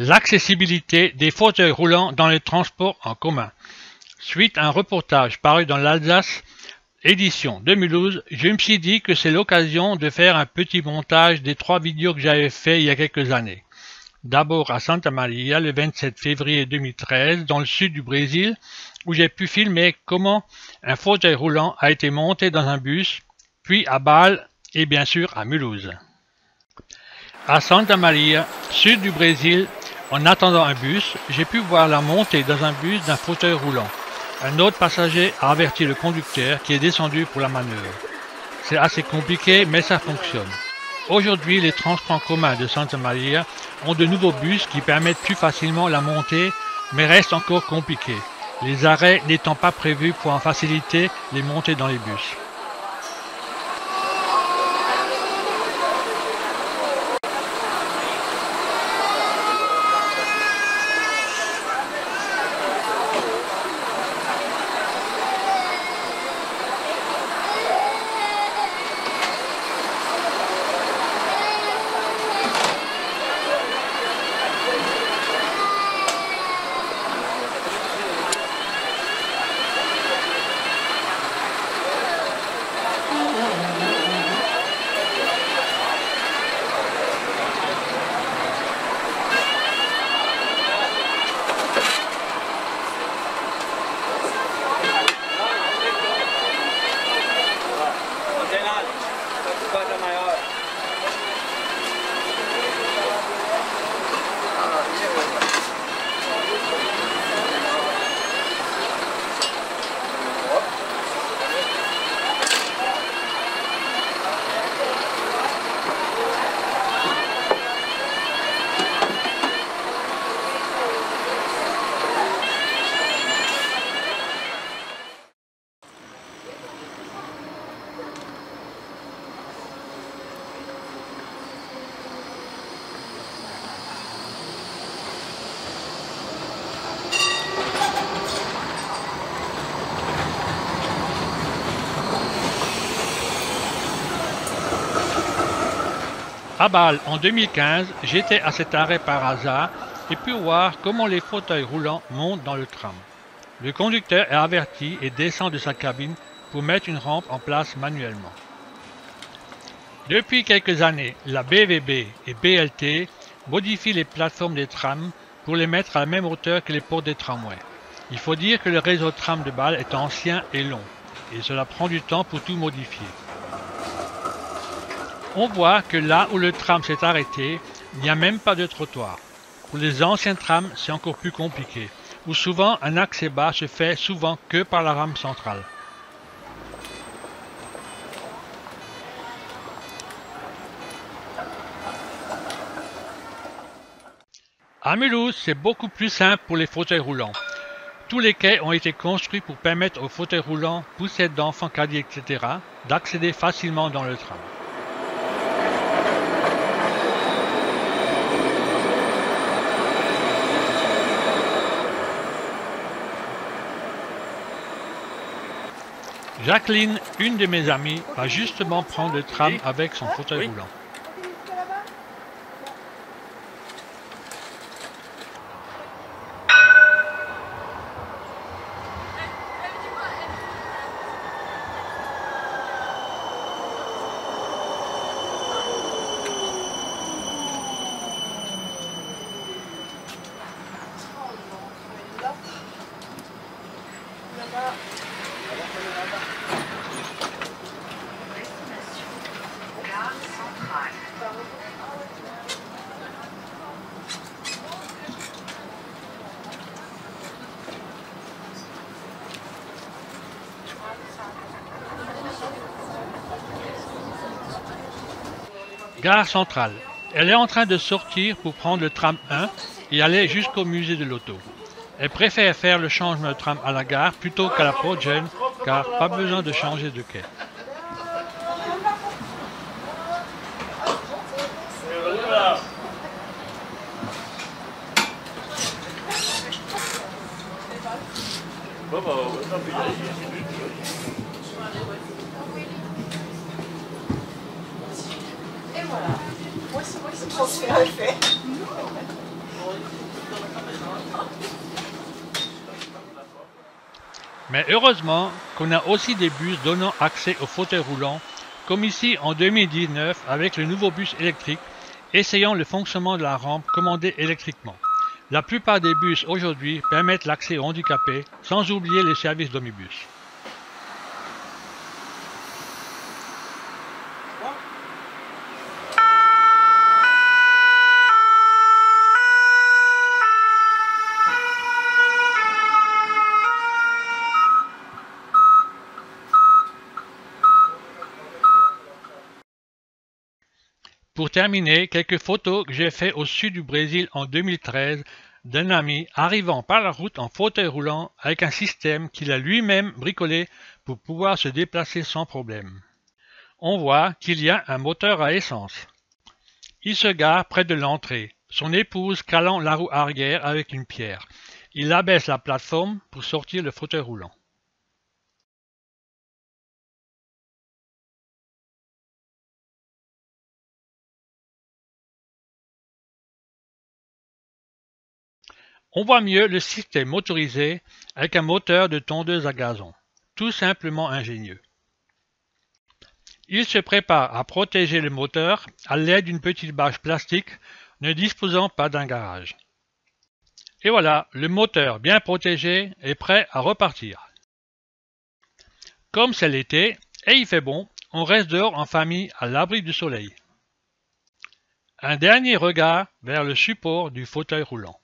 L'accessibilité des fauteuils roulants dans les transports en commun. Suite à un reportage paru dans l'Alsace, édition 2012, je me suis dit que c'est l'occasion de faire un petit montage des 3 vidéos que j'avais fait il y a quelques années. D'abord à Santa Maria le 27 février 2013 dans le sud du Brésil où j'ai pu filmer comment un fauteuil roulant a été monté dans un bus, puis à Bâle et bien sûr à Mulhouse. À Santa Maria, sud du Brésil, en attendant un bus, j'ai pu voir la montée dans un bus d'un fauteuil roulant. Un autre passager a averti le conducteur qui est descendu pour la manœuvre. C'est assez compliqué mais ça fonctionne. Aujourd'hui, les transports en commun de Santa Maria ont de nouveaux bus qui permettent plus facilement la montée, mais restent encore compliqués, les arrêts n'étant pas prévus pour en faciliter les montées dans les bus. À Bâle, en 2015, j'étais à cet arrêt par hasard et pu voir comment les fauteuils roulants montent dans le tram. Le conducteur est averti et descend de sa cabine pour mettre une rampe en place manuellement. Depuis quelques années, la BVB et BLT modifient les plateformes des trams pour les mettre à la même hauteur que les portes des tramways. Il faut dire que le réseau tram de Bâle est ancien et long, et cela prend du temps pour tout modifier. On voit que là où le tram s'est arrêté, il n'y a même pas de trottoir. Pour les anciens trams, c'est encore plus compliqué, où souvent un accès bas se fait souvent que par la rame centrale. À Mulhouse, c'est beaucoup plus simple pour les fauteuils roulants. Tous les quais ont été construits pour permettre aux fauteuils roulants, poussettes d'enfants, caddies, etc. d'accéder facilement dans le tram. Jacqueline, une de mes amies, va justement prendre le tram avec son fauteuil roulant. Gare centrale. Elle est en train de sortir pour prendre le tram 1 et aller jusqu'au musée de l'auto. Elle préfère faire le changement de tram à la gare plutôt qu'à la Porte Jeune, car pas besoin de changer de quai. Et voilà. Moi, c'est transfert est fait. Mais heureusement qu'on a aussi des bus donnant accès au fauteuil roulant, comme ici en 2019 avec le nouveau bus électrique, essayant le fonctionnement de la rampe commandée électriquement. La plupart des bus aujourd'hui permettent l'accès aux handicapés, sans oublier les services d'omnibus. Pour terminer, quelques photos que j'ai faites au sud du Brésil en 2013 d'un ami arrivant par la route en fauteuil roulant avec un système qu'il a lui-même bricolé pour pouvoir se déplacer sans problème. On voit qu'il y a un moteur à essence. Il se gare près de l'entrée, son épouse calant la roue arrière avec une pierre. Il abaisse la plateforme pour sortir le fauteuil roulant. On voit mieux le système motorisé avec un moteur de tondeuse à gazon. Tout simplement ingénieux. Il se prépare à protéger le moteur à l'aide d'une petite bâche plastique ne disposant pas d'un garage. Et voilà, le moteur bien protégé est prêt à repartir. Comme c'est l'été et il fait bon, on reste dehors en famille à l'abri du soleil. Un dernier regard vers le support du fauteuil roulant.